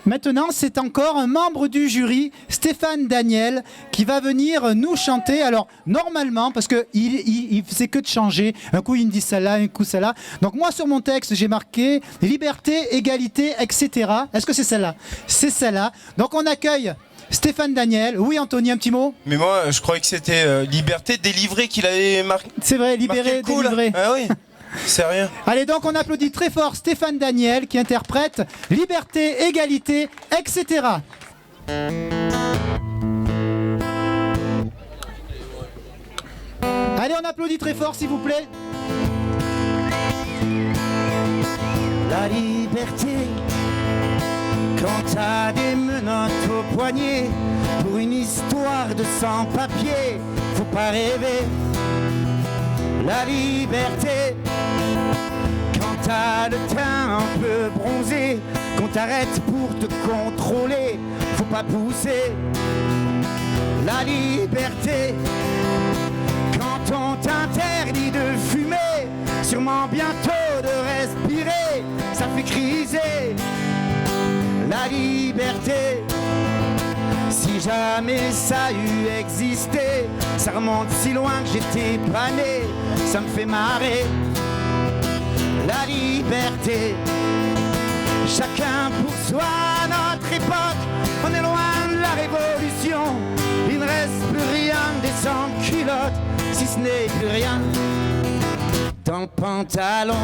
Maintenant, c'est encore un membre du jury, Stéphane Daniel, qui va venir nous chanter. Alors, normalement, parce qu'il faisait que de changer, un coup il me dit ça là, un coup ça là. Donc moi, sur mon texte, j'ai marqué liberté, égalité, etc. Est-ce que c'est celle-là? C'est celle-là. Donc on accueille Stéphane Daniel. Oui, Anthony, un petit mot? Mais moi, je croyais que c'était liberté délivrée qu'il avait marqué. C'est vrai, libéré, délivré. Ah oui. C'est rien. Allez, donc on applaudit très fort Stéphane Daniel qui interprète liberté, égalité, etc. Allez, on applaudit très fort s'il vous plaît. La liberté, quand t'as des menottes au poignet, pour une histoire de sans-papiers, faut pas rêver. La liberté, quand t'as le teint un peu bronzé, qu'on t'arrête pour te contrôler, faut pas pousser. La liberté, quand on t'interdit de fumer, sûrement bientôt de respirer, ça fait criser. La liberté, si jamais ça eût existé, ça remonte si loin que j'étais pas né, ça me fait marrer. La liberté, chacun pour soi, notre époque, on est loin de la révolution. Il ne reste plus rien des sans-culottes, si ce n'est plus rien dans le pantalon.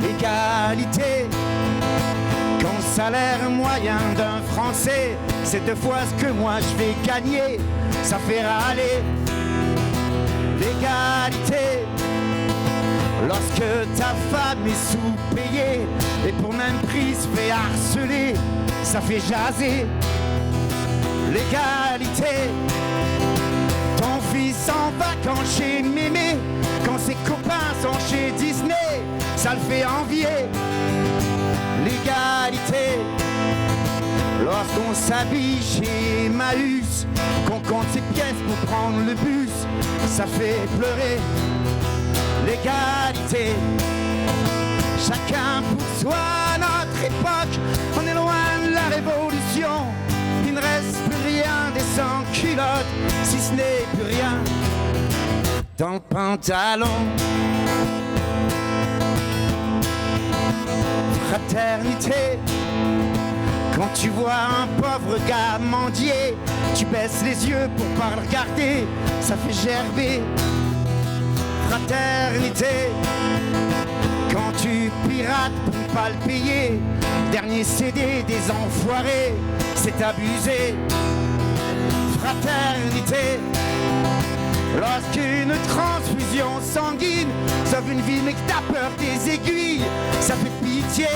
L'égalité, quand le salaire moyen d'un Français, c'est 2 fois ce que moi je vais gagner, ça fait râler. L'égalité, lorsque ta femme est sous-payée et pour même prix se fait harceler, ça fait jaser. L'égalité, ton fils en vacances chez Mémé, quand ses copains sont chez Disney, ça le fait envier. L'égalité, lorsqu'on s'habille chez Emmaüs, qu'on compte ses pièces pour prendre le bus, ça fait pleurer. L'égalité, chacun pour soi, notre époque, on est loin de la révolution. Il ne reste plus rien des sans-culottes, si ce n'est plus rien dans le pantalon. Fraternité, quand tu vois un pauvre gars mendier, tu baisses les yeux pour pas le regarder, ça fait gerber. Fraternité, quand tu pirates pour ne pas le payer, dernier CD des enfoirés, c'est abusé. Fraternité, lorsqu'une transfusion sanguine sauve une vie mais que t'as peur des aiguilles, ça fait pitié.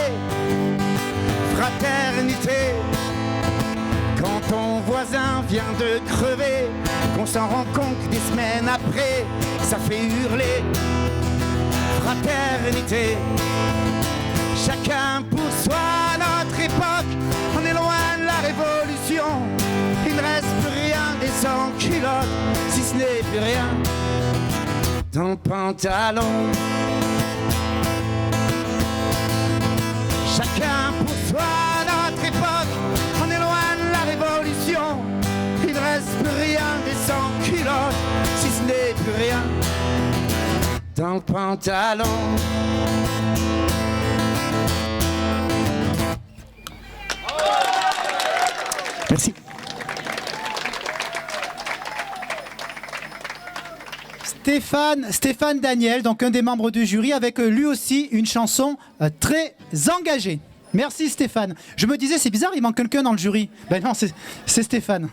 Fraternité, quand ton voisin vient de crever, qu'on s'en rend compte des semaines après, ça fait hurler. Fraternité, chacun pour soi, notre époque, on est loin de la révolution. Il ne reste plus rien des sans-culottes, si ce n'est plus rien dans le pantalon. Chacun pour soi, notre époque, on est loin de la révolution. Il ne reste plus rien des sans-culottes, si ce n'est plus rien dans le pantalon. Merci. Stéphane Daniel, donc un des membres du jury, avec lui aussi une chanson très engagée. Merci Stéphane. Je me disais, c'est bizarre, il manque quelqu'un dans le jury. Ben non, c'est Stéphane.